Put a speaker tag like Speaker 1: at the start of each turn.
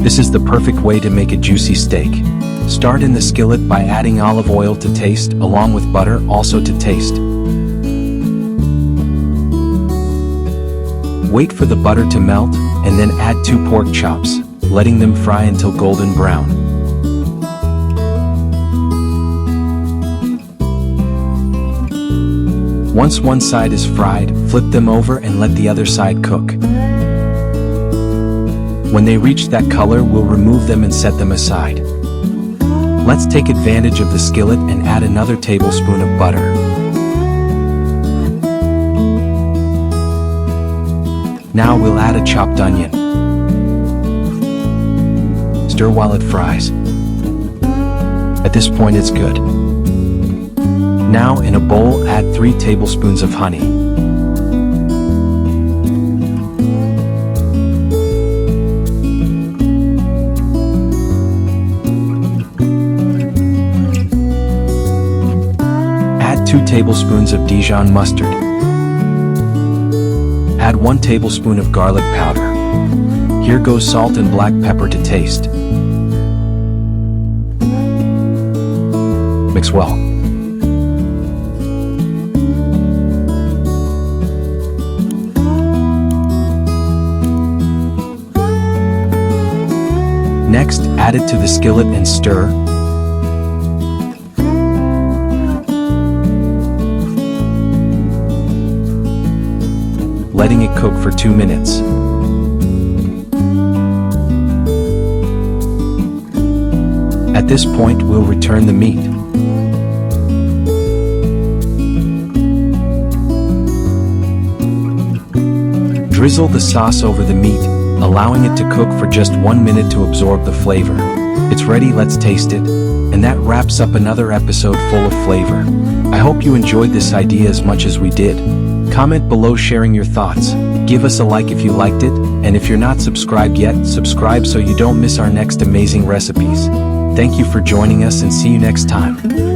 Speaker 1: This is the perfect way to make a juicy steak. Start in the skillet by adding olive oil to taste, along with butter also to taste. Wait for the butter to melt, and then add 2 pork chops, letting them fry until golden brown. Once one side is fried, flip them over and let the other side cook. When they reach that color, we'll remove them and set them aside. Let's take advantage of the skillet and add another tablespoon of butter. Now we'll add a chopped onion. Stir while it fries. At this point it's good. Now in a bowl, add 3 tablespoons of honey. Add 2 tablespoons of Dijon mustard. Add 1 tablespoon of garlic powder. Here goes salt and black pepper to taste. Mix well. Next, add it to the skillet and stir. Letting it cook for 2 minutes. At this point, we'll return the meat. Drizzle the sauce over the meat, allowing it to cook for just 1 minute to absorb the flavor. It's ready, let's taste it. And that wraps up another episode full of flavor. I hope you enjoyed this idea as much as we did. Comment below sharing your thoughts. Give us a like if you liked it, and if you're not subscribed yet, subscribe so you don't miss our next amazing recipes. Thank you for joining us and see you next time.